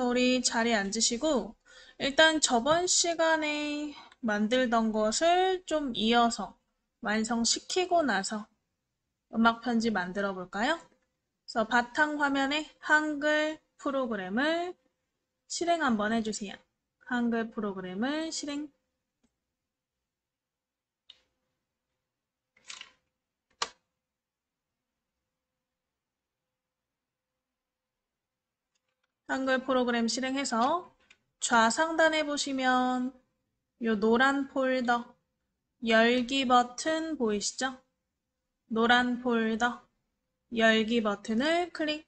우리 자리에 앉으시고, 일단 저번 시간에 만들던 것을 좀 이어서 완성시키고 나서 음악 편지 만들어 볼까요? 그래서 바탕 화면에 한글 프로그램을 실행 한번 해주세요. 한글 프로그램을 실행. 한글 프로그램 실행해서 좌상단에 보시면 요 노란 폴더 열기 버튼 보이시죠? 노란 폴더 열기 버튼을 클릭.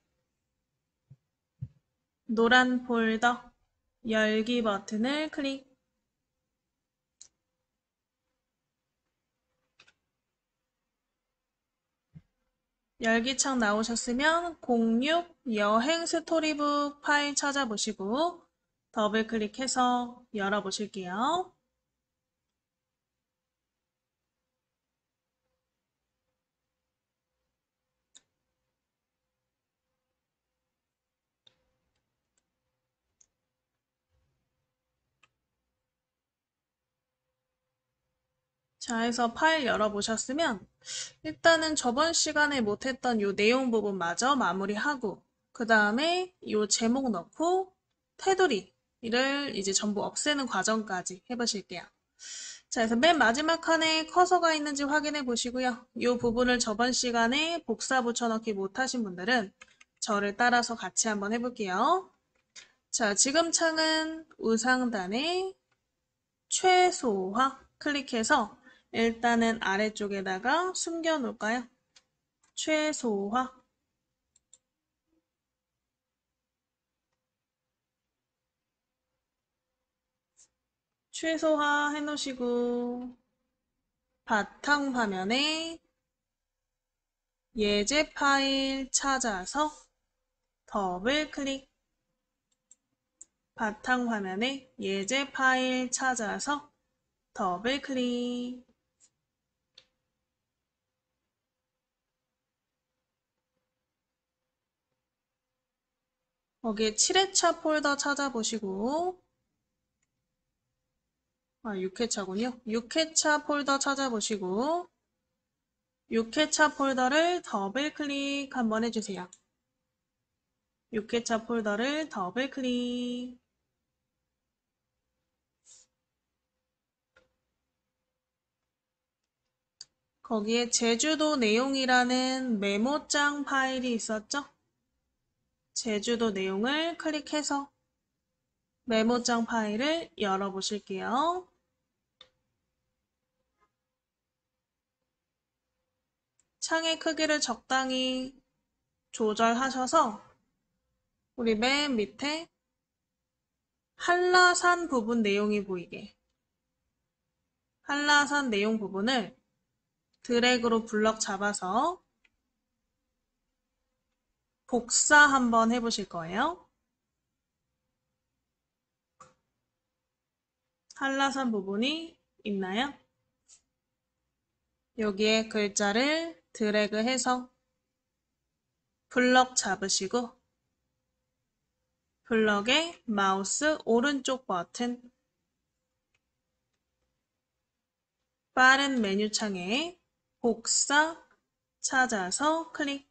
노란 폴더 열기 버튼을 클릭. 열기창 나오셨으면 06 여행 스토리북 파일 찾아보시고 더블 클릭해서 열어보실게요. 자, 해서 파일 열어보셨으면 일단은 저번 시간에 못했던 요 내용 부분 마저 마무리하고 그 다음에 요 제목 넣고 테두리를 이제 전부 없애는 과정까지 해보실게요. 자, 그래서 맨 마지막 칸에 커서가 있는지 확인해 보시고요. 이 부분을 저번 시간에 복사 붙여넣기 못하신 분들은 저를 따라서 같이 한번 해볼게요. 자, 지금 창은 우상단에 최소화 클릭해서 일단은 아래쪽에다가 숨겨 놓을까요? 최소화. 최소화 해놓으시고 바탕 화면에 예제 파일 찾아서 더블 클릭. 바탕 화면에 예제 파일 찾아서 더블 클릭. 거기에 7회차 폴더 찾아보시고 6회차군요. 6회차 폴더 찾아보시고 6회차 폴더를 더블 클릭 한번 해주세요. 6회차 폴더를 더블 클릭. 거기에 제주도 내용이라는 메모장 파일이 있었죠? 제주도 내용을 클릭해서 메모장 파일을 열어보실게요. 창의 크기를 적당히 조절하셔서 우리 맨 밑에 한라산 부분 내용이 보이게 한라산 내용 부분을 드래그로 블럭 잡아서 복사 한번 해보실 거예요. 한라산 부분이 있나요? 여기에 글자를 드래그해서 블럭 잡으시고 블럭의 마우스 오른쪽 버튼 빠른 메뉴 창에 복사 찾아서 클릭.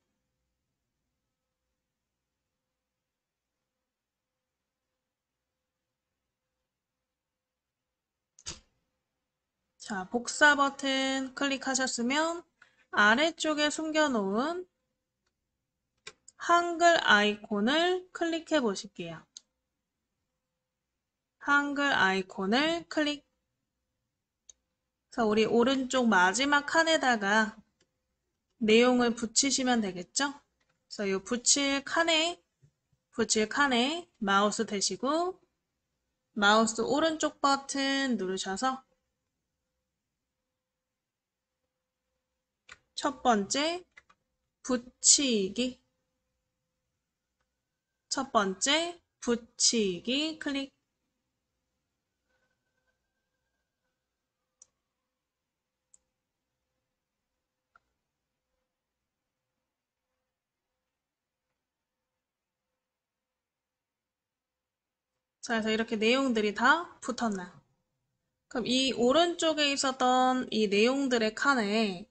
자, 복사 버튼 클릭하셨으면 아래쪽에 숨겨놓은 한글 아이콘을 클릭해 보실게요. 한글 아이콘을 클릭. 그래서 우리 오른쪽 마지막 칸에다가 내용을 붙이시면 되겠죠? 그래서 이 붙일 칸에 마우스 대시고 마우스 오른쪽 버튼 누르셔서 첫 번째 붙이기, 첫 번째 붙이기 클릭. 자, 그래서 이렇게 내용들이 다 붙었나. 그럼 이 오른쪽에 있었던 이 내용들의 칸에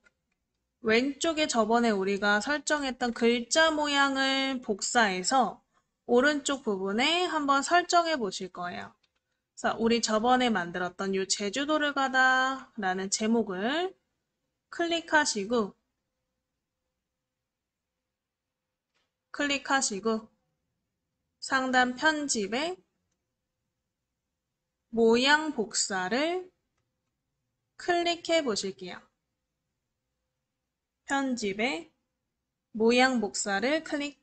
왼쪽에 저번에 우리가 설정했던 글자 모양을 복사해서 오른쪽 부분에 한번 설정해 보실 거예요. 자, 우리 저번에 만들었던 이 제주도를 가다 라는 제목을 클릭하시고 상단 편집에 모양 복사를 클릭해 보실게요. 편집에 모양 복사를 클릭.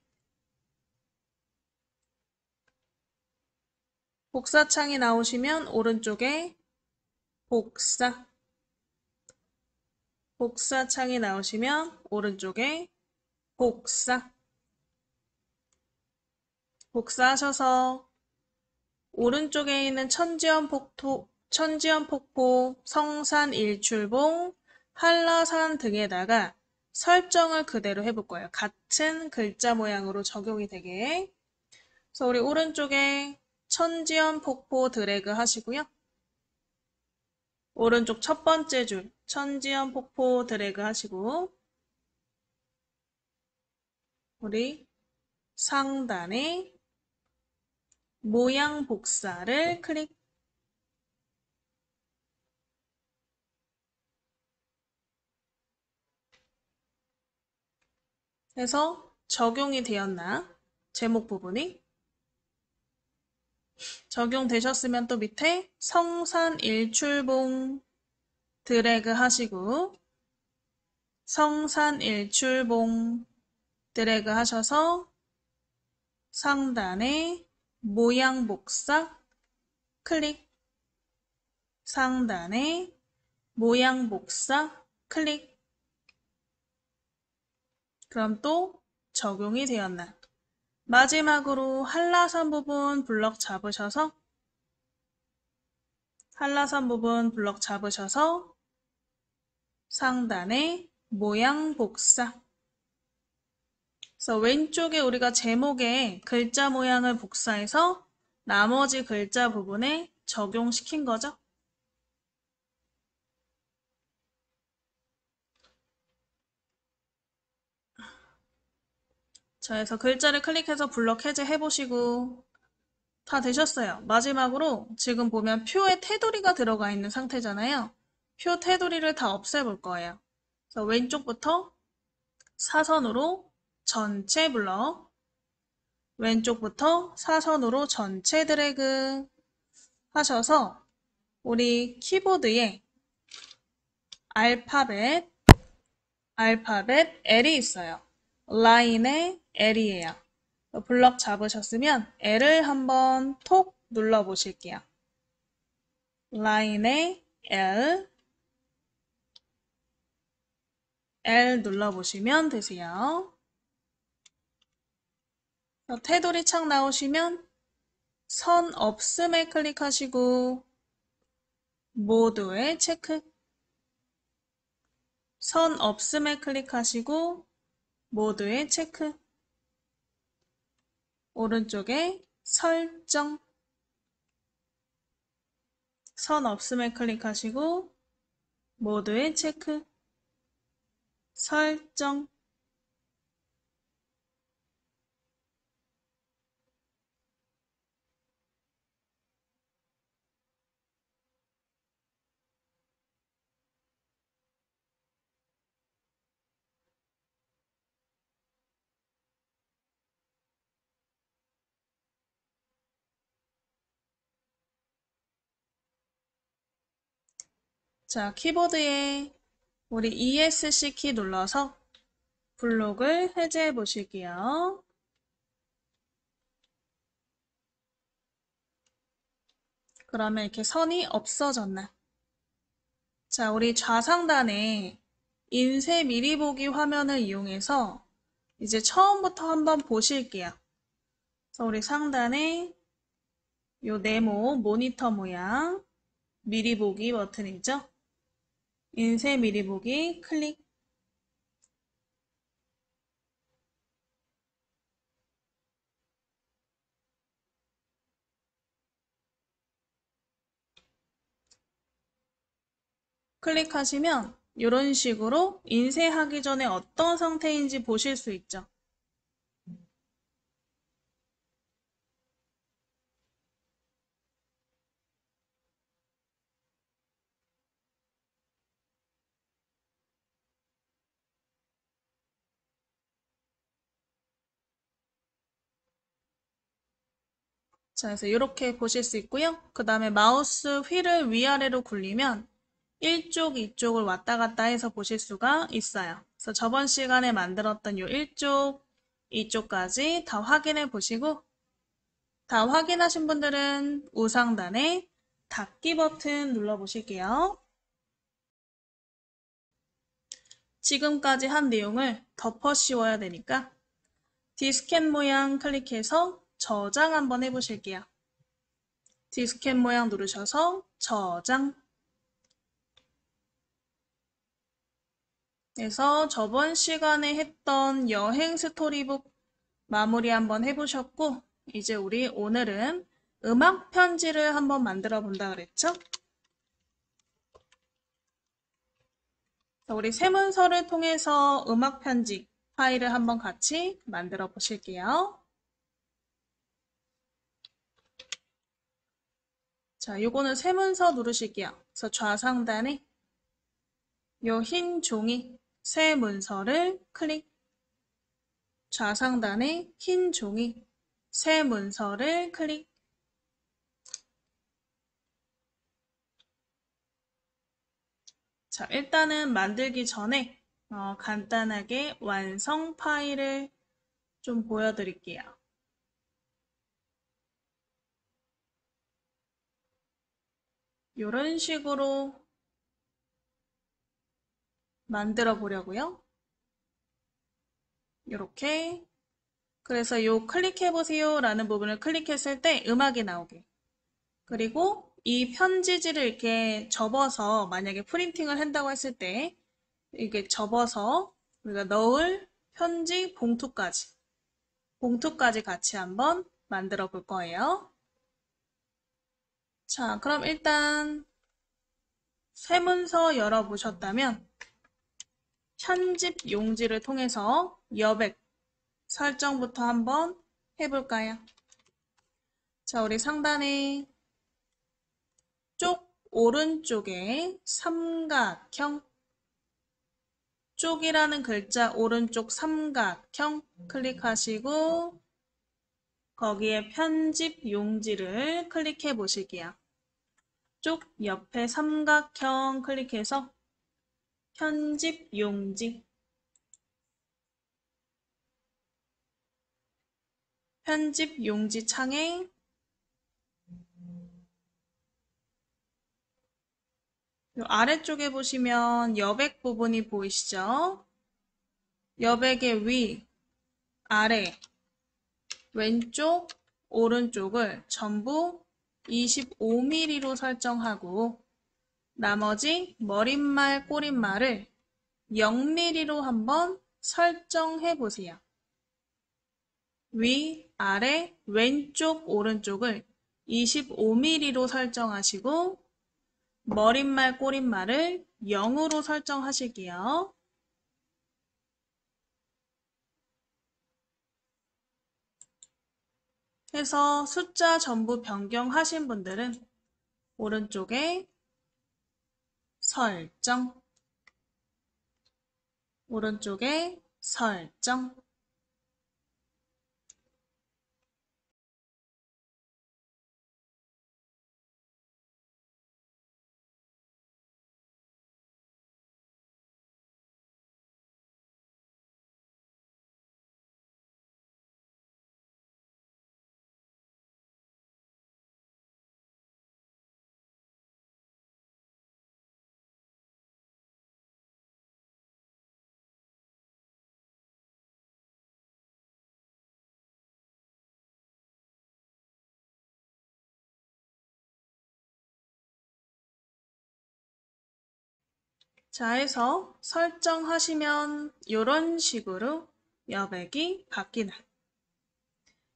복사창이 나오시면 오른쪽에 복사창이 나오시면 오른쪽에 복사하셔서 오른쪽에 있는 천지연 폭포, 성산 일출봉, 한라산 등에다가 설정을 그대로 해볼 거예요. 같은 글자 모양으로 적용이 되게. 그래서 우리 오른쪽에 천지연 폭포 드래그 하시고요. 오른쪽 첫 번째 줄 천지연 폭포 드래그 하시고 우리 상단에 모양 복사를 클릭. 해서 적용이 되었나? 제목 부분이 적용되셨으면 또 밑에 성산 일출봉 드래그 하시고 성산 일출봉 드래그 하셔서 상단에 모양 복사 클릭. 상단에 모양 복사 클릭. 그럼 또 적용이 되었나? 마지막으로 한라산 부분 블럭 잡으셔서 상단에 모양 복사. 그래서 왼쪽에 우리가 제목에 글자 모양을 복사해서 나머지 글자 부분에 적용시킨 거죠. 자, 그래서 글자를 클릭해서 블럭 해제 해보시고 다 되셨어요. 마지막으로 지금 보면 표에 테두리가 들어가 있는 상태잖아요. 표 테두리를 다 없애볼 거예요. 그래서 왼쪽부터 사선으로 전체 블럭, 왼쪽부터 사선으로 전체 드래그 하셔서 우리 키보드에 알파벳 L이 있어요. 라인에 L이에요. 블럭 잡으셨으면 L을 한번 톡 눌러 보실게요. 라인에 L 눌러 보시면 되세요. 테두리 창 나오시면 선 없음에 클릭하시고 모두에 체크. 선 없음에 클릭하시고 모두에 체크. 오른쪽에 설정. 선 없음에 클릭하시고 모두에 체크. 설정. 자, 키보드에 우리 ESC 키 눌러서 블록을 해제해 보실게요. 그러면 이렇게 선이 없어졌나? 자, 우리 좌상단에 인쇄 미리 보기 화면을 이용해서 이제 처음부터 한번 보실게요. 그래서 우리 상단에 요 네모 모니터 모양 미리 보기 버튼이죠. 인쇄 미리 보기 클릭. 클릭하시면 이런 식으로 인쇄하기 전에 어떤 상태인지 보실 수 있죠. 자, 그래서 이렇게 보실 수 있고요. 그 다음에 마우스 휠을 위아래로 굴리면 일쪽, 이쪽을 왔다 갔다 해서 보실 수가 있어요. 그래서 저번 시간에 만들었던 이 일쪽, 이쪽까지 다 확인해 보시고 다 확인하신 분들은 우상단에 닫기 버튼 눌러 보실게요. 지금까지 한 내용을 덮어 씌워야 되니까 디스켓 모양 클릭해서 저장 한번 해보실게요. 디스켓 모양 누르셔서 저장. 그래서 저번 시간에 했던 여행 스토리북 마무리 한번 해보셨고, 이제 우리 오늘은 음악 편지를 한번 만들어 본다 그랬죠? 우리 세문서를 통해서 음악 편지 파일을 한번 같이 만들어 보실게요. 자, 요거는 세문서 누르실게요. 그래서 좌상단에 요 흰 종이 새 문서를 클릭. 좌상단에 흰 종이 새 문서를 클릭. 자, 일단은 만들기 전에 간단하게 완성 파일을 좀 보여드릴게요. 이런 식으로 만들어 보려고요. 이렇게. 그래서 요 클릭해 보세요 라는 부분을 클릭했을 때 음악이 나오게. 그리고 이 편지지를 이렇게 접어서 만약에 프린팅을 한다고 했을 때 이게 접어서 우리가 넣을 편지 봉투까지 같이 한번 만들어 볼 거예요. 자, 그럼 일단 세문서 열어보셨다면 편집 용지를 통해서 여백 설정부터 한번 해볼까요? 자, 우리 상단에 쪽 오른쪽에 삼각형 쪽이라는 글자 오른쪽 삼각형 클릭하시고 거기에 편집 용지를 클릭해 보실게요. 쪽 옆에 삼각형 클릭해서 편집 용지 편집 용지 창에 아래쪽에 보시면 여백 부분이 보이시죠? 여백의 위, 아래, 왼쪽, 오른쪽을 전부 25mm로 설정하고 나머지 머릿말, 꼬릿말을 0mm로 한번 설정해 보세요. 위, 아래, 왼쪽, 오른쪽을 25mm로 설정하시고 머릿말, 꼬릿말을 0으로 설정하실게요. 해서 숫자 전부 변경하신 분들은 오른쪽에 설정, 오른쪽에 설정. 자, 해서 설정하시면 이런 식으로 여백이 바뀌는.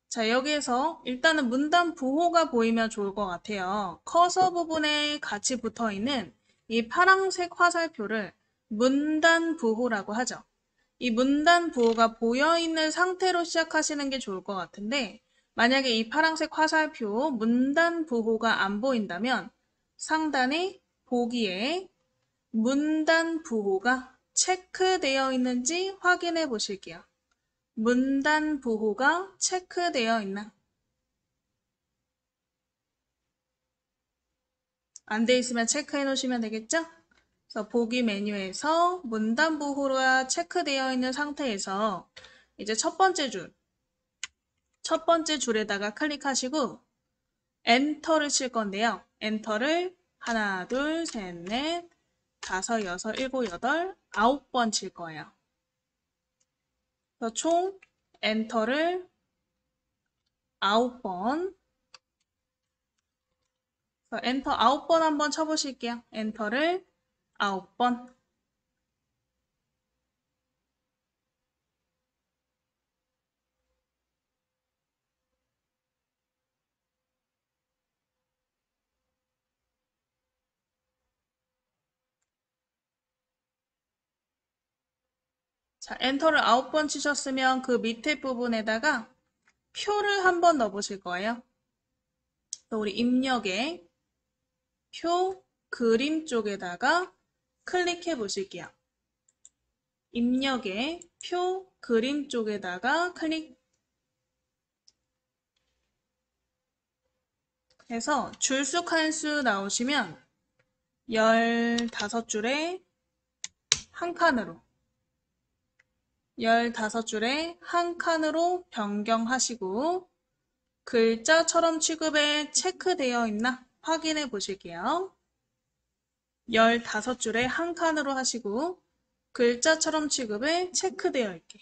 자, 여기에서 일단은 문단 부호가 보이면 좋을 것 같아요. 커서 부분에 같이 붙어 있는 이 파란색 화살표를 문단부호라고 하죠. 이 문단부호가 보여있는 상태로 시작하시는 게 좋을 것 같은데 만약에 이 파란색 화살표 문단부호가 안 보인다면 상단에 보기에 문단부호가 체크되어 있는지 확인해 보실게요. 문단부호가 체크되어 있나? 안 돼 있으면 체크해 놓으시면 되겠죠? 그래서 보기 메뉴에서 문단부호가 체크되어 있는 상태에서 이제 첫 번째 줄에다가 클릭하시고 엔터를 칠 건데요. 엔터를 하나, 둘, 셋, 넷, 다섯, 여섯, 일곱, 여덟, 9번 칠 거예요. 그래서 총 엔터를 9번. 그래서 엔터 9번 한번 쳐보실게요. 엔터를 9번. 자, 엔터를 9번 치셨으면 그 밑에 부분에다가 표를 한번 넣어보실 거예요. 또 우리 입력에 표 그림 쪽에다가 클릭해 보실게요. 입력에 표 그림 쪽에다가 클릭해서 줄수 칸수 나오시면 15줄에 한 칸으로 15줄에 한 칸으로 변경하시고 글자처럼 취급에 체크되어 있나 확인해 보실게요. 15줄에 한 칸으로 하시고 글자처럼 취급에 체크되어 있게.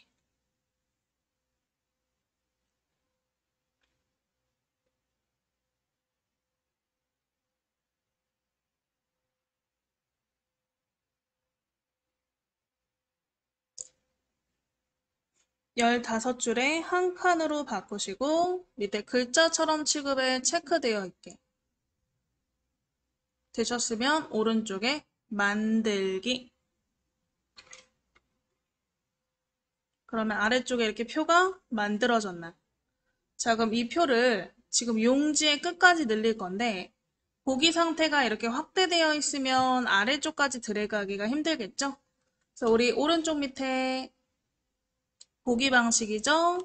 열다섯 줄에 한 칸으로 바꾸시고 밑에 글자처럼 취급에 체크되어 있게 되셨으면 오른쪽에 만들기. 그러면 아래쪽에 이렇게 표가 만들어졌나. 자, 그럼 이 표를 지금 용지의 끝까지 늘릴 건데 보기 상태가 이렇게 확대되어 있으면 아래쪽까지 드래그하기가 힘들겠죠? 그래서 우리 오른쪽 밑에 보기 방식이죠?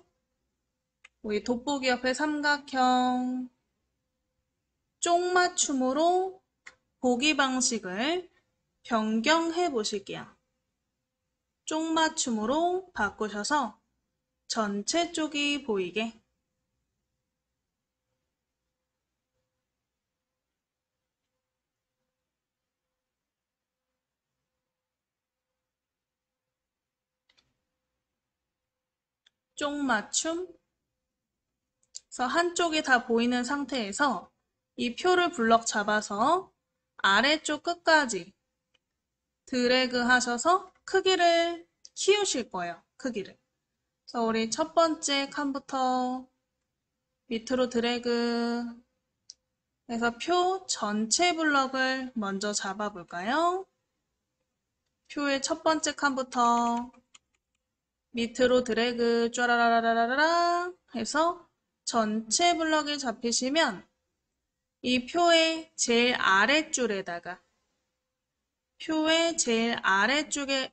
우리 돋보기 옆에 삼각형 쪽맞춤으로 보기 방식을 변경해 보실게요. 쪽맞춤으로 바꾸셔서 전체 쪽이 보이게. 쪽맞춤. 그래서 한쪽이 다 보이는 상태에서 이 표를 블럭 잡아서 아래쪽 끝까지 드래그 하셔서 크기를 키우실 거예요. 크기를. 그래서 우리 첫 번째 칸부터 밑으로 드래그 해서 표 전체 블럭을 먼저 잡아볼까요? 표의 첫 번째 칸부터 밑으로 드래그 쫘라라라라라 해서 전체 블럭이 잡히시면 이 표의 제일 아랫줄에다가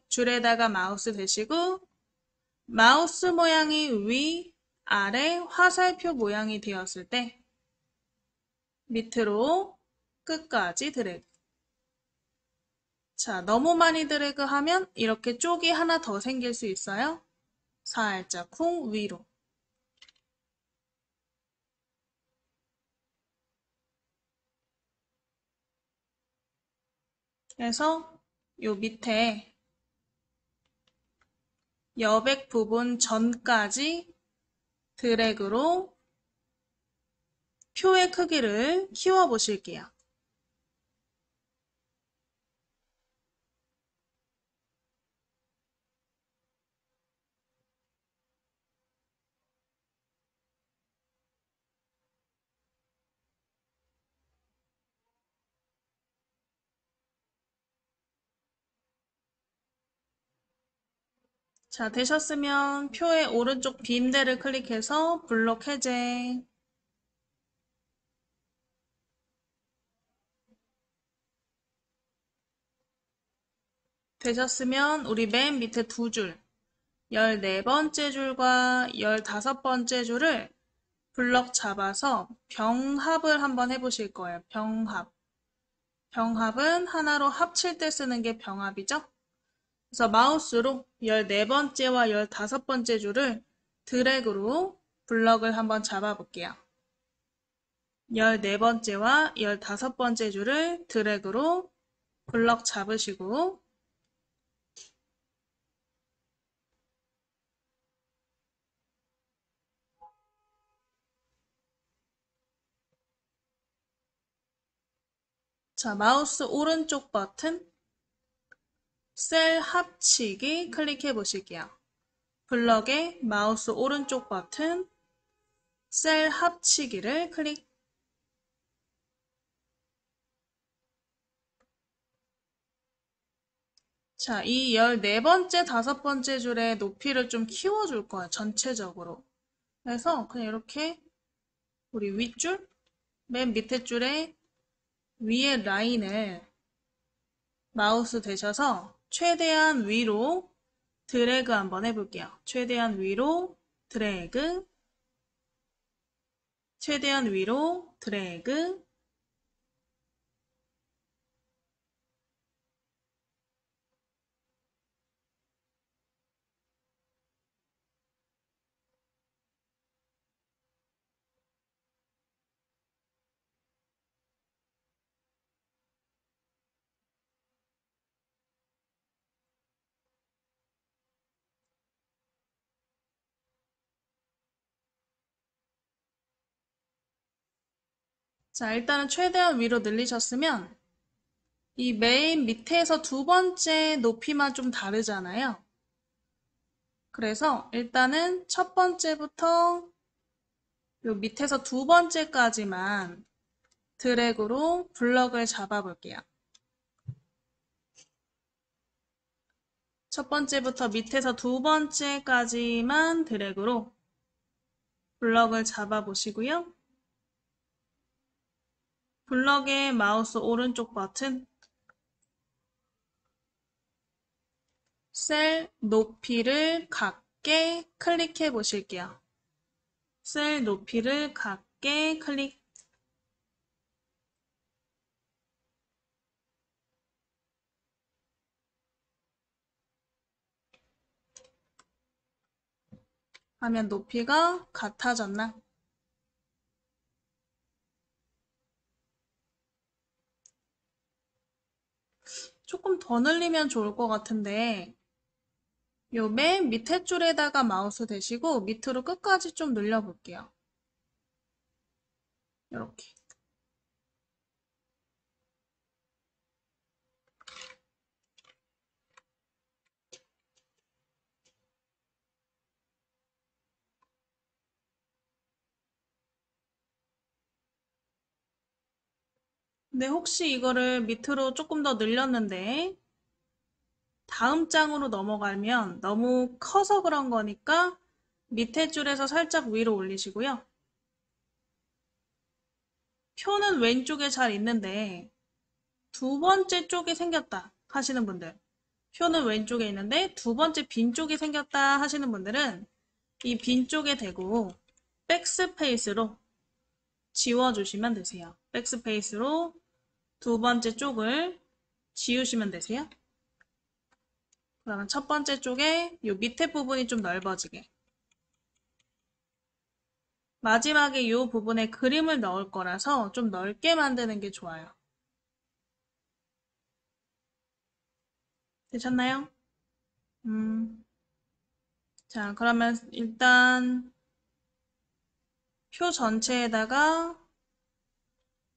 줄에다가 마우스 대시고 마우스 모양이 위, 아래 화살표 모양이 되었을 때 밑으로 끝까지 드래그. 자, 너무 많이 드래그 하면 이렇게 쪽이 하나 더 생길 수 있어요. 살짝 쿵 위로. 그래서 요 밑에 여백 부분 전까지 드래그로 표의 크기를 키워 보실게요. 자, 되셨으면 표의 오른쪽 빈 데를 클릭해서 블록 해제. 되셨으면 우리 맨 밑에 두 줄, 14번째 줄과 15번째 줄을 블럭 잡아서 병합을 한번 해보실 거예요. 병합. 병합은 하나로 합칠 때 쓰는 게 병합이죠. 그래서 마우스로 14번째와 15번째 줄을 드래그로 블럭을 한번 잡아볼게요. 14번째와 15번째 줄을 드래그로 블럭 잡으시고 자, 마우스 오른쪽 버튼 셀 합치기 클릭해 보실게요. 블럭의 마우스 오른쪽 버튼 셀 합치기를 클릭. 자, 이 14번째, 5번째 줄의 높이를 좀 키워줄 거예요. 전체적으로. 그래서 그냥 이렇게 우리 윗줄, 맨 밑에 줄에 위에 라인을 마우스 대셔서 최대한 위로 드래그 한번 해볼게요. 최대한 위로 드래그, 최대한 위로 드래그. 자, 일단은 최대한 위로 늘리셨으면 이 맨 밑에서 두 번째 높이만 좀 다르잖아요. 그래서 일단은 첫 번째부터 요 밑에서 두 번째까지만 드래그로 블럭을 잡아볼게요. 첫 번째부터 밑에서 두 번째까지만 드래그로 블럭을 잡아보시고요. 블럭의 마우스 오른쪽 버튼 셀 높이를 같게 클릭해 보실게요. 셀 높이를 같게 클릭. 하면 높이가 같아졌나? 조금 더 늘리면 좋을 것 같은데 요 맨 밑에 줄에다가 마우스 대시고 밑으로 끝까지 좀 늘려볼게요. 이렇게. 근데 혹시 이거를 밑으로 조금 더 늘렸는데 다음 장으로 넘어가면 너무 커서 그런 거니까 밑에 줄에서 살짝 위로 올리시고요. 표는 왼쪽에 잘 있는데 두 번째 쪽이 생겼다 하시는 분들, 표는 왼쪽에 있는데 두 번째 빈 쪽이 생겼다 하시는 분들은 이 빈 쪽에 대고 백스페이스로 지워주시면 되세요. 백스페이스로 두 번째 쪽을 지우시면 되세요. 그러면 첫 번째 쪽에 이 밑에 부분이 좀 넓어지게. 마지막에 이 부분에 그림을 넣을 거라서 좀 넓게 만드는 게 좋아요. 되셨나요? 자, 그러면 일단 표 전체에다가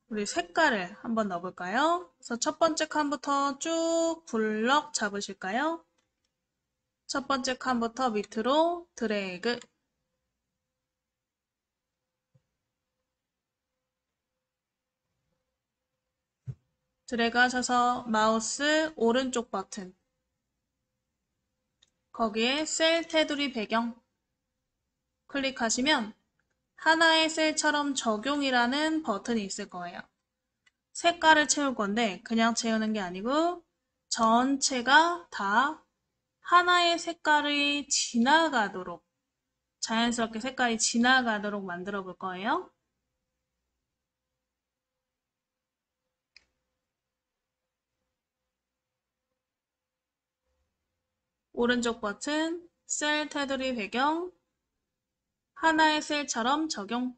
우리 색깔을 한번 넣어볼까요? 그래서 첫 번째 칸부터 쭉 블럭 잡으실까요? 첫 번째 칸부터 밑으로 드래그. 드래그 하셔서 마우스 오른쪽 버튼 거기에 셀 테두리 배경 클릭하시면 하나의 셀처럼 적용이라는 버튼이 있을 거예요. 색깔을 채울 건데 그냥 채우는 게 아니고 전체가 다 하나의 색깔이 지나가도록 자연스럽게 색깔이 지나가도록 만들어 볼 거예요. 오른쪽 버튼 셀 테두리 배경 하나의 셀처럼 적용.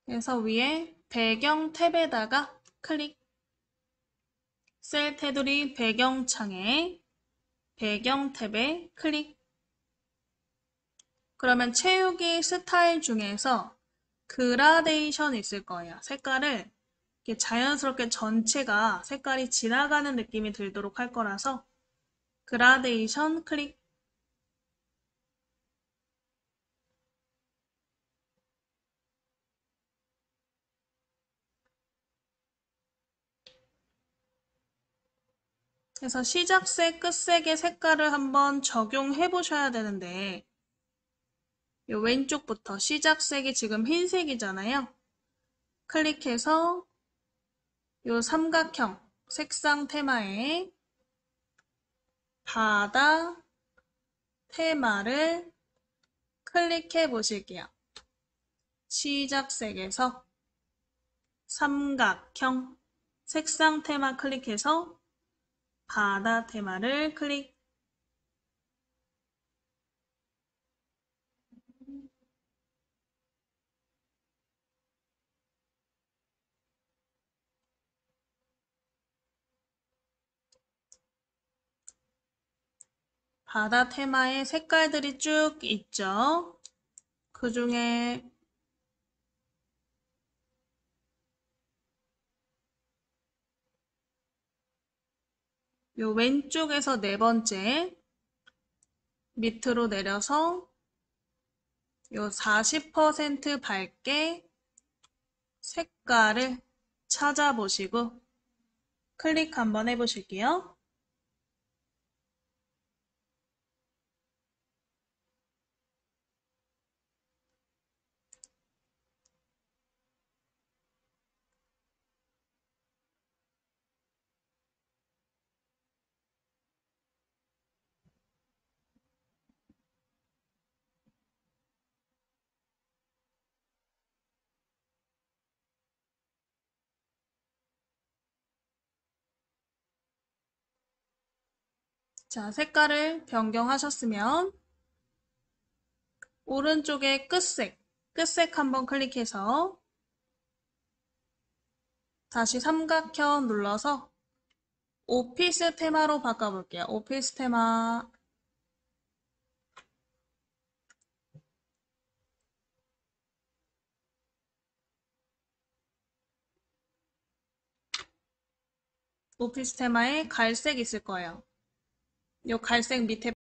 그래서 위에 배경 탭에다가 클릭. 셀 테두리 배경 창에 배경 탭에 클릭. 그러면 채우기 스타일 중에서 그라데이션 있을 거예요. 색깔을 이렇게 자연스럽게 전체가 색깔이 지나가는 느낌이 들도록 할 거라서 그라데이션 클릭. 그래서 시작색, 끝색의 색깔을 한번 적용해 보셔야 되는데 요 왼쪽부터 시작색이 지금 흰색이잖아요. 클릭해서 요 삼각형 색상 테마에 바다 테마를 클릭해 보실게요. 시작색에서 삼각형 색상 테마 클릭해서 바다 테마를 클릭. 바다 테마의 색깔들이 쭉 있죠. 그 중에 요 왼쪽에서 네 번째 밑으로 내려서 요 40% 밝게 색깔을 찾아보시고 클릭 한번 해보실게요. 자, 색깔을 변경하셨으면 오른쪽에 끝색 한번 클릭해서 다시 삼각형 눌러서 오피스 테마로 바꿔볼게요. 오피스 테마. 오피스 테마에 갈색 있을 거예요. 요 갈색 밑에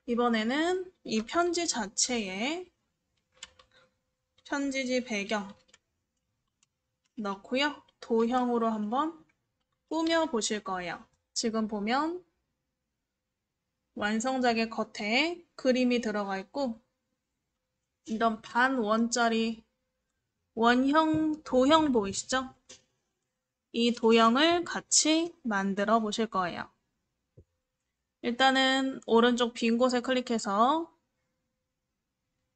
이번에는 이 편지 자체에 편지지 배경 넣고요. 도형으로 한번 꾸며 보실 거예요. 지금 보면 완성작의 겉에 그림이 들어가 있고 이런 반원짜리 원형 도형 보이시죠? 이 도형을 같이 만들어 보실 거예요. 일단은 오른쪽 빈 곳에 클릭해서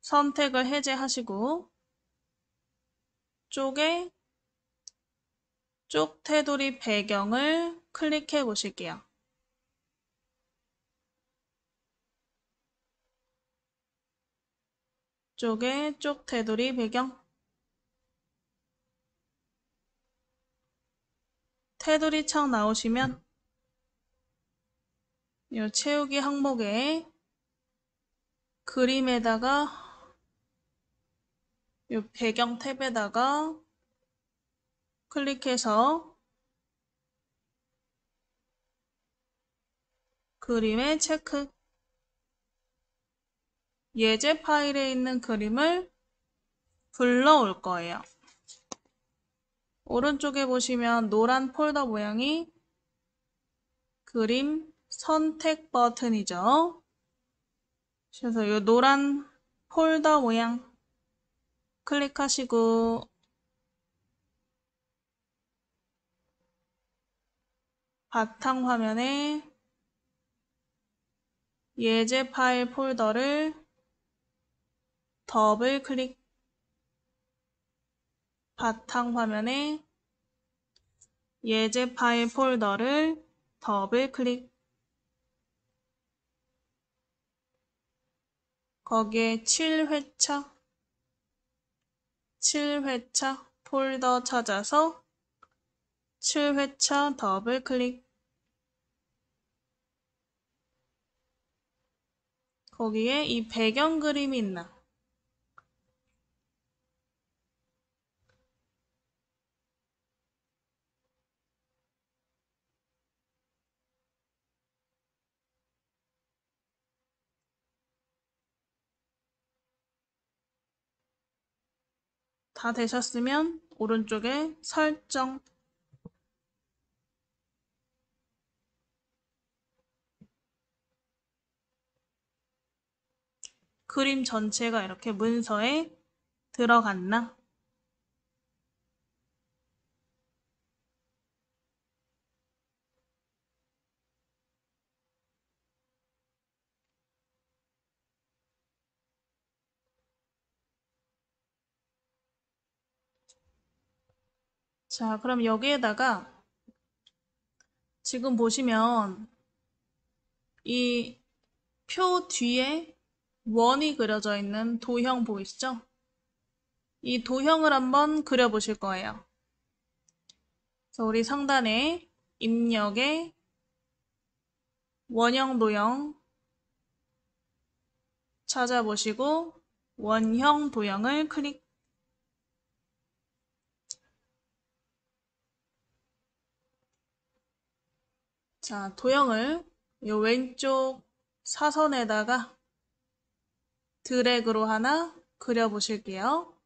선택을 해제하시고 쪽에 쪽 테두리 배경을 클릭해 보실게요. 쪽에 쪽 테두리 배경 테두리 창 나오시면 이 채우기 항목에 그림에다가 이 배경 탭에다가 클릭해서 그림에 체크. 예제 파일에 있는 그림을 불러올 거예요. 오른쪽에 보시면 노란 폴더 모양이 그림 선택 버튼이죠. 그래서 이 노란 폴더 모양 클릭하시고 바탕화면에 예제 파일 폴더를 더블 클릭. 바탕화면에 예제 파일 폴더를 더블 클릭. 거기에 7회차 폴더 찾아서 7회차 더블 클릭. 거기에 이 배경 그림이 있나? 다 되셨으면 오른쪽에 설정. 그림 전체가 이렇게 문서에 들어갔나? 자, 그럼 여기에다가 지금 보시면 이 표 뒤에 원이 그려져 있는 도형 보이시죠? 이 도형을 한번 그려보실 거예요. 그래서 우리 상단에 입력에 원형 도형 찾아보시고 원형 도형을 클릭. 자, 도형을 이 왼쪽 사선에다가 드래그로 하나 그려보실게요.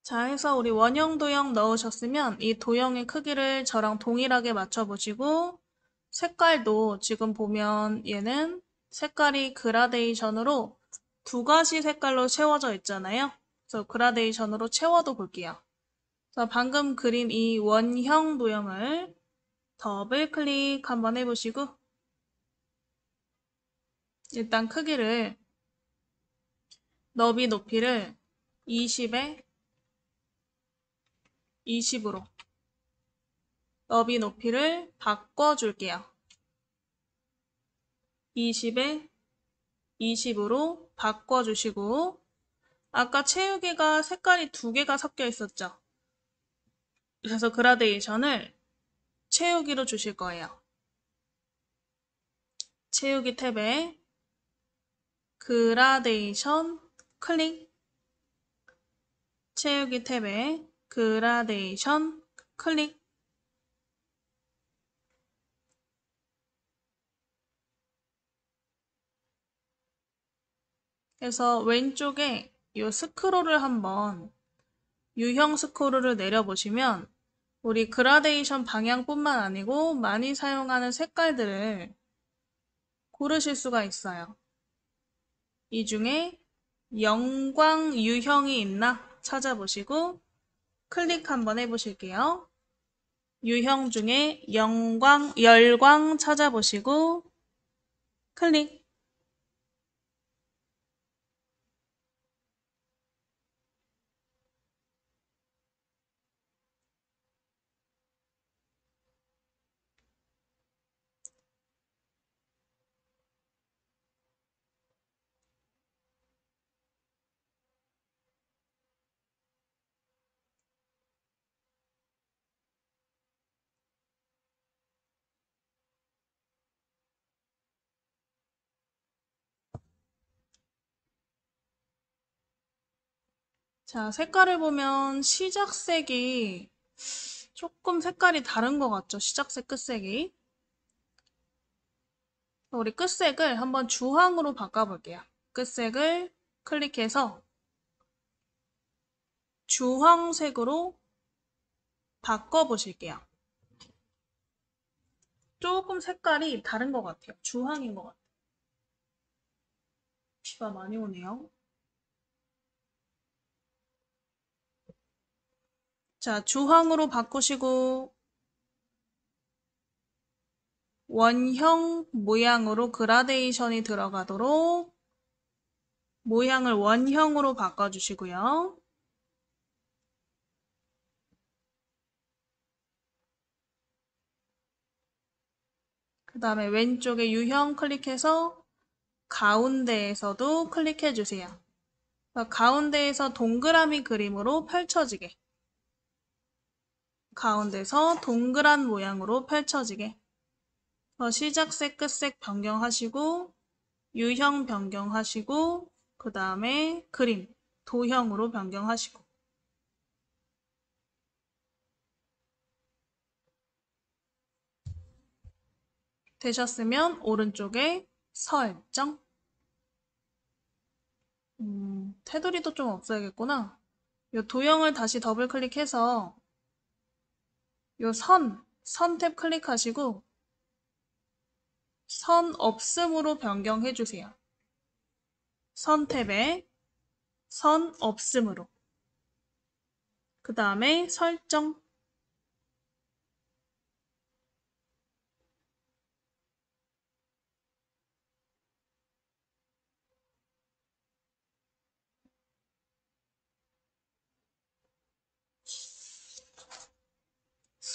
자, 해서 우리 원형 도형 넣으셨으면 이 도형의 크기를 저랑 동일하게 맞춰보시고 색깔도 지금 보면 얘는 색깔이 그라데이션으로 두 가지 색깔로 채워져 있잖아요. 그래서 그라데이션으로 채워도 볼게요. 그래서 방금 그린 이 원형 도형을 더블 클릭 한번 해보시고 일단 크기를 너비 높이를 20에 20으로 너비 높이를 바꿔줄게요. 20에 20으로 바꿔주시고 아까 채우기가 색깔이 두 개가 섞여 있었죠. 그래서 그라데이션을 채우기로 주실 거예요. 채우기 탭에 그라데이션 클릭, 채우기 탭에 그라데이션 클릭. 그래서 왼쪽에 이 스크롤을 한번 유형 스크롤을 내려보시면 우리 그라데이션 방향뿐만 아니고 많이 사용하는 색깔들을 고르실 수가 있어요. 이 중에 영광 유형이 있나 찾아보시고 클릭 한번 해보실게요. 유형 중에 열광 찾아보시고 클릭. 자, 색깔을 보면 시작색이 조금 색깔이 다른 것 같죠? 시작색, 끝색이. 우리 끝색을 한번 주황으로 바꿔볼게요. 끝색을 클릭해서 주황색으로 바꿔보실게요. 조금 색깔이 다른 것 같아요. 주황인 것 같아요. 비가 많이 오네요. 자, 주황으로 바꾸시고 원형 모양으로 그라데이션이 들어가도록 모양을 원형으로 바꿔주시고요. 그 다음에 왼쪽에 유형 클릭해서 가운데에서도 클릭해주세요. 가운데에서 동그라미 그림으로 펼쳐지게. 가운데서 동그란 모양으로 펼쳐지게. 시작색, 끝색 변경하시고 유형 변경하시고 그 다음에 그림, 도형으로 변경하시고 되셨으면 오른쪽에 설정. 테두리도 좀 없어야겠구나. 이 도형을 다시 더블 클릭해서 이 선 탭 클릭하시고 선 없음으로 변경해 주세요. 선 탭에 선 없음으로. 그 다음에 설정.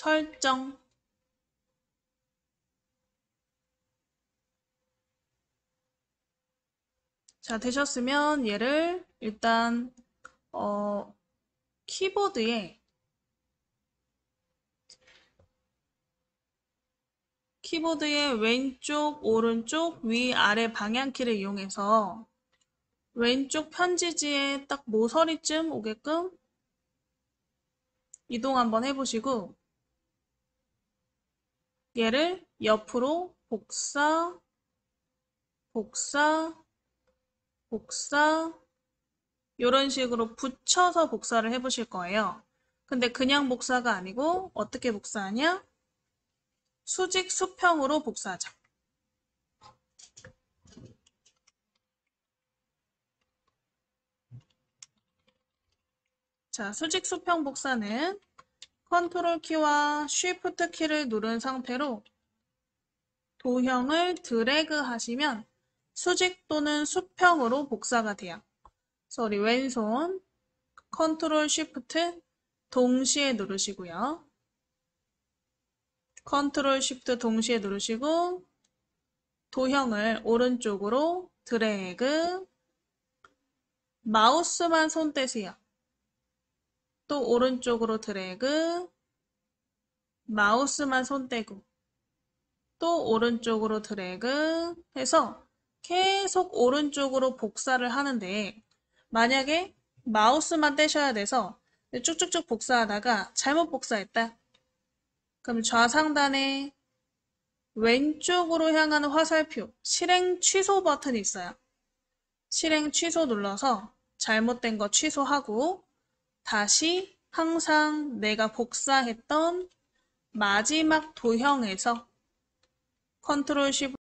설정. 자, 되셨으면 얘를 일단 키보드에 왼쪽, 오른쪽, 위, 아래 방향키를 이용해서 왼쪽 편지지에 딱 모서리쯤 오게끔 이동 한번 해보시고 얘를 옆으로 복사, 복사, 복사 이런 식으로 붙여서 복사를 해보실 거예요. 근데 그냥 복사가 아니고 어떻게 복사하냐? 수직 수평으로 복사하자. 자, 수직 수평 복사는 컨트롤 키와 쉬프트 키를 누른 상태로 도형을 드래그 하시면 수직 또는 수평으로 복사가 돼요. 그래서 우리 왼손 컨트롤 쉬프트 동시에 누르시고요. 컨트롤 쉬프트 동시에 누르시고 도형을 오른쪽으로 드래그, 마우스만 손 떼세요. 또 오른쪽으로 드래그, 마우스만 손 떼고, 또 오른쪽으로 드래그 해서 계속 오른쪽으로 복사를 하는데, 만약에 마우스만 떼셔야 돼서 쭉쭉쭉 복사하다가 잘못 복사했다. 그럼 좌상단에 왼쪽으로 향하는 화살표, 실행 취소 버튼이 있어요. 실행 취소 눌러서 잘못된 거 취소하고 다시 항상 내가 복사했던 마지막 도형에서 컨트롤 쉬프트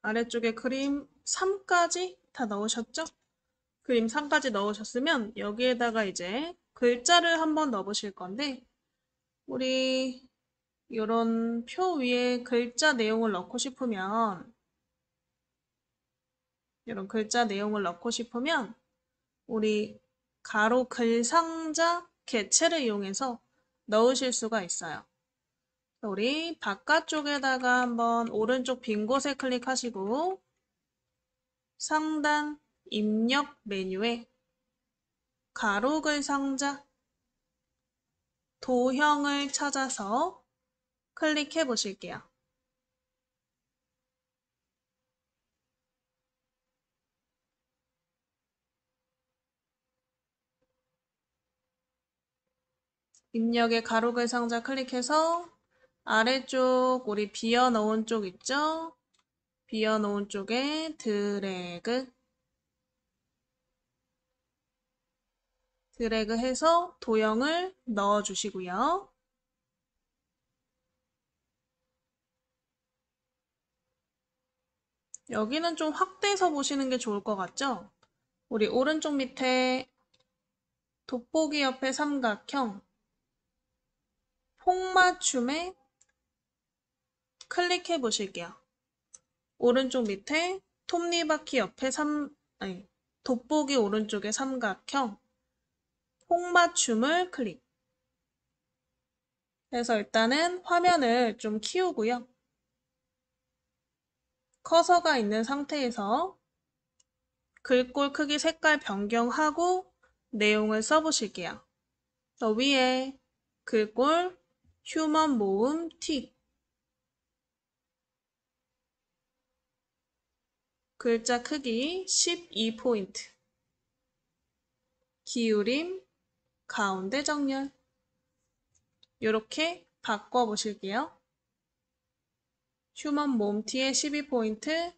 아래쪽에 그림 3까지 다 넣으셨죠? 그림 3까지 넣으셨으면 여기에다가 이제 글자를 한번 넣어보실 건데 우리 이런 표 위에 글자 내용을 넣고 싶으면 이런 글자 내용을 넣고 싶으면 우리 가로 글 상자 개체를 이용해서 넣으실 수가 있어요. 우리 바깥쪽에다가 한번 오른쪽 빈 곳에 클릭하시고 상단 입력 메뉴에 가로글 상자 도형을 찾아서 클릭해 보실게요. 입력의 가로글 상자 클릭해서 아래쪽 우리 비어놓은 쪽 있죠? 비어놓은 쪽에 드래그 해서 도형을 넣어주시고요. 여기는 좀 확대해서 보시는 게 좋을 것 같죠? 우리 오른쪽 밑에 돋보기 옆에 삼각형 폭맞춤에 클릭해 보실게요. 오른쪽 밑에 톱니바퀴 옆에 돋보기 오른쪽에 삼각형 폭맞춤을 클릭 해서 일단은 화면을 좀 키우고요. 커서가 있는 상태에서 글꼴 크기 색깔 변경하고 내용을 써보실게요. 더 위에 글꼴 휴먼 모음 T 글자 크기 12포인트 기울임 가운데 정렬 이렇게 바꿔보실게요. 휴먼 모음 T의 12포인트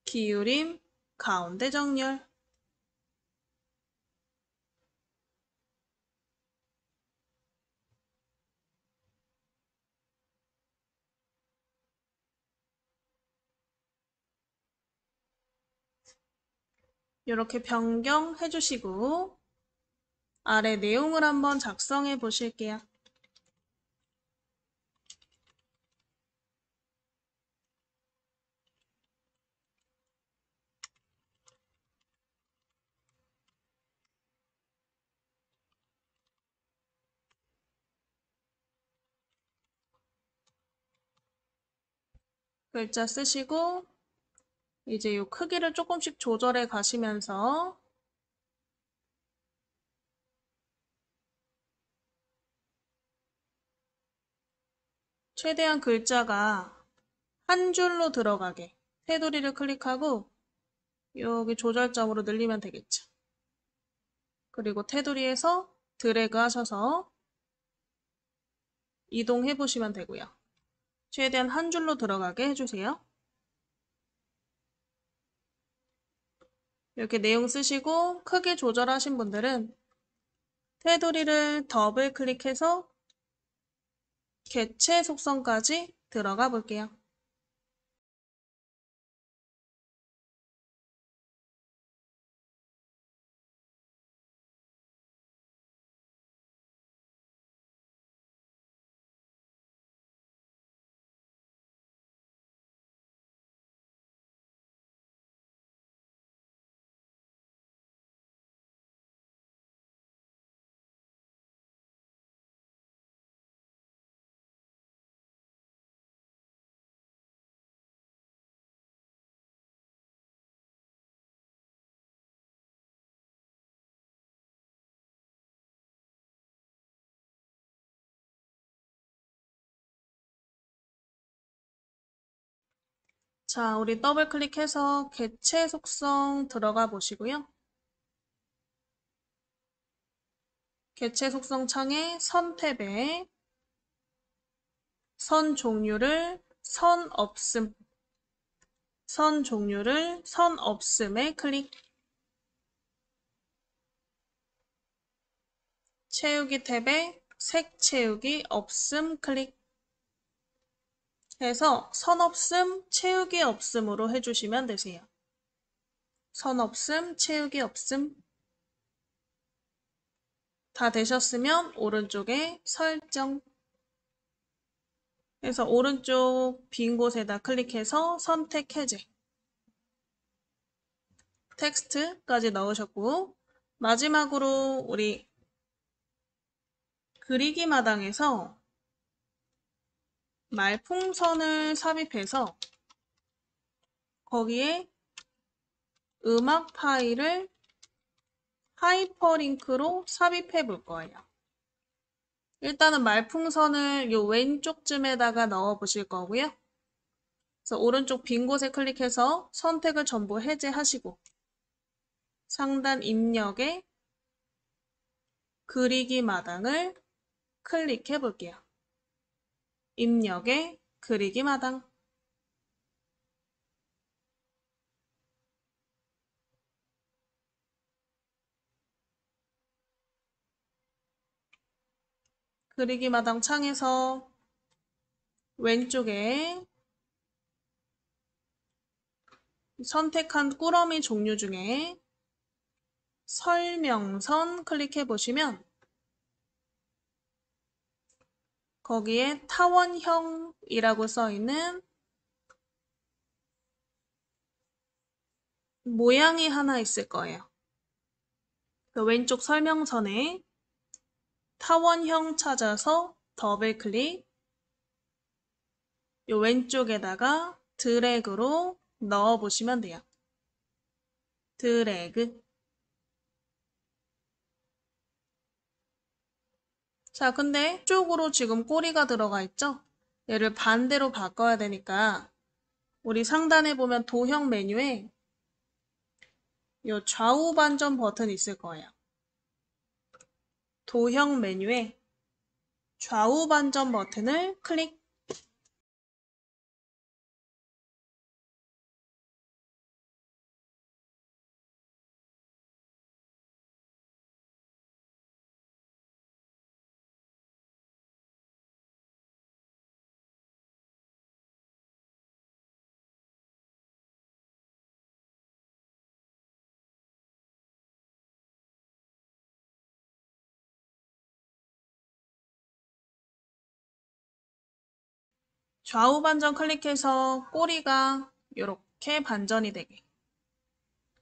기울임 가운데 정렬 이렇게 변경해 주시고 아래 내용을 한번 작성해 보실게요. 글자 쓰시고 이제 이 크기를 조금씩 조절해 가시면서 최대한 글자가 한 줄로 들어가게 테두리를 클릭하고 여기 조절점으로 늘리면 되겠죠. 그리고 테두리에서 드래그 하셔서 이동해 보시면 되고요. 최대한 한 줄로 들어가게 해주세요. 이렇게 내용 쓰시고 크기 조절하신 분들은 테두리를 더블 클릭해서 개체 속성까지 들어가 볼게요. 자, 우리 더블 클릭해서 개체 속성 들어가 보시고요. 개체 속성 창에 선 탭에 선 종류를 선 없음에 클릭. 채우기 탭에 색 채우기 없음 클릭 해서 선 없음, 채우기 없음으로 해주시면 되세요. 선 없음, 채우기 없음. 다 되셨으면 오른쪽에 설정. 그래서 오른쪽 빈 곳에다 클릭해서 선택 해제. 텍스트까지 넣으셨고, 마지막으로 우리 그리기 마당에서 말풍선을 삽입해서 거기에 음악 파일을 하이퍼링크로 삽입해 볼 거예요. 일단은 말풍선을 요 왼쪽쯤에다가 넣어 보실 거고요. 그래서 오른쪽 빈 곳에 클릭해서 선택을 전부 해제하시고 상단 입력에 그리기 마당을 클릭해 볼게요. 입력에 그리기 마당. 그리기 마당 창에서 왼쪽에 선택한 꾸러미 종류 중에 설명선 클릭해 보시면 거기에 타원형이라고 써 있는 모양이 하나 있을 거예요. 그 왼쪽 설명선에 타원형 찾아서 더블 클릭, 요 왼쪽에다가 드래그로 넣어 보시면 돼요. 드래그. 자, 근데 이쪽으로 지금 꼬리가 들어가 있죠? 얘를 반대로 바꿔야 되니까 우리 상단에 보면 도형 메뉴에 요 좌우 반전 버튼 있을 거예요. 도형 메뉴에 좌우 반전 버튼을 클릭. 좌우 반전 클릭해서 꼬리가 이렇게 반전이 되게.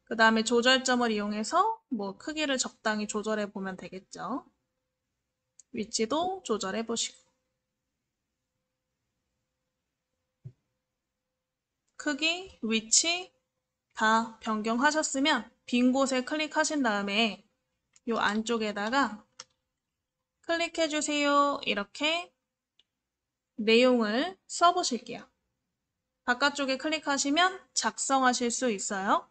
그 다음에 조절점을 이용해서 뭐 크기를 적당히 조절해 보면 되겠죠. 위치도 조절해 보시고. 크기, 위치 다 변경하셨으면 빈 곳에 클릭하신 다음에 이 안쪽에다가 클릭해 주세요. 이렇게 내용을 써보실게요. 바깥쪽에 클릭하시면 작성하실 수 있어요.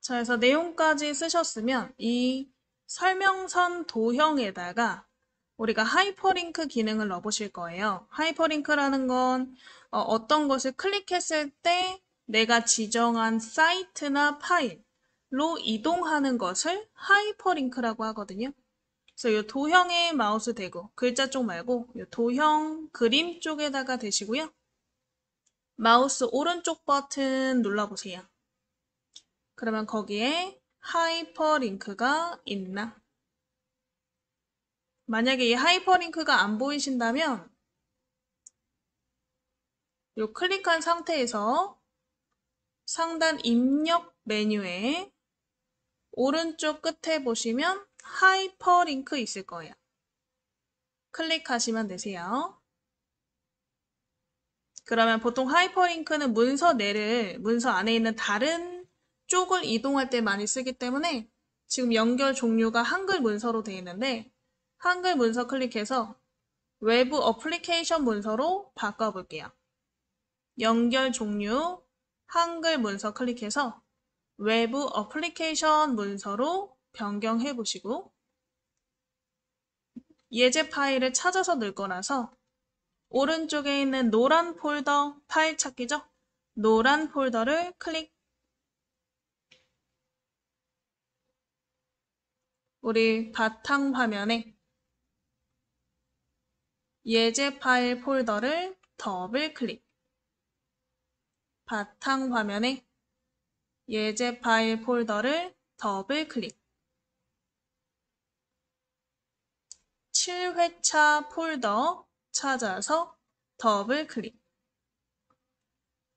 자, 그래서 내용까지 쓰셨으면 이 설명선 도형에다가 우리가 하이퍼링크 기능을 넣어보실 거예요. 하이퍼링크라는 건 어떤 것을 클릭했을 때 내가 지정한 사이트나 파일로 이동하는 것을 하이퍼링크라고 하거든요. 그래서 이 도형에 마우스 대고 글자 쪽 말고 이 도형 그림 쪽에다가 대시고요. 마우스 오른쪽 버튼 눌러보세요. 그러면 거기에 하이퍼링크가 있나? 만약에 이 하이퍼링크가 안 보이신다면 이 클릭한 상태에서 상단 입력 메뉴에 오른쪽 끝에 보시면 하이퍼링크 있을 거예요. 클릭하시면 되세요. 그러면 보통 하이퍼링크는 문서 안에 있는 다른 쪽을 이동할 때 많이 쓰기 때문에 지금 연결 종류가 한글 문서로 되어 있는데 한글 문서 클릭해서 외부 어플리케이션 문서로 바꿔볼게요. 연결 종류 한글 문서 클릭해서 외부 어플리케이션 문서로 변경해 보시고 예제 파일을 찾아서 넣을 거라서 오른쪽에 있는 노란 폴더 파일 찾기죠? 노란 폴더를 클릭. 우리 바탕 화면에 예제 파일 폴더를 더블 클릭. 바탕 화면에 예제 파일 폴더를 더블 클릭. 7회차 폴더 찾아서 더블 클릭.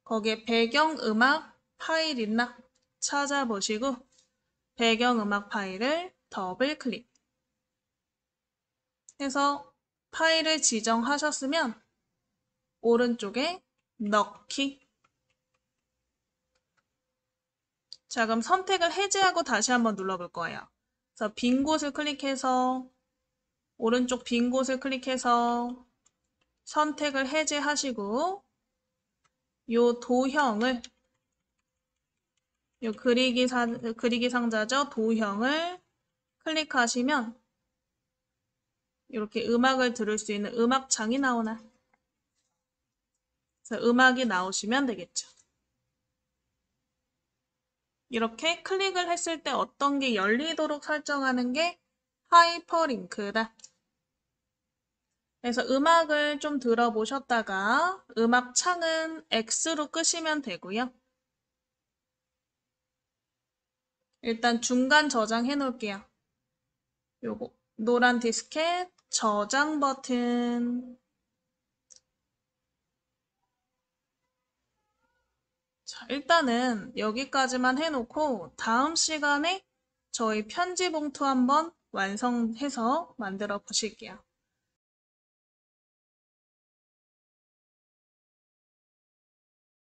거기에 배경음악 파일 있나 찾아보시고 배경음악 파일을 더블 클릭 해서 파일을 지정하셨으면 오른쪽에 넣기. 자, 그럼 선택을 해제하고 다시 한번 눌러볼 거예요. 그래서 빈 곳을 클릭해서 오른쪽 빈 곳을 클릭해서 선택을 해제하시고 요 도형을 요 그리기 상자죠. 도형을 클릭하시면 이렇게 음악을 들을 수 있는 음악창이 나오나. 그래서 음악이 나오시면 되겠죠. 이렇게 클릭을 했을 때 어떤 게 열리도록 설정하는 게 하이퍼링크다. 그래서 음악을 좀 들어보셨다가 음악 창은 X로 끄시면 되고요. 일단 중간 저장해 놓을게요. 요거 노란 디스켓 저장 버튼. 자, 일단은 여기까지만 해놓고 다음 시간에 저희 편지 봉투 한번 완성해서 만들어 보실게요.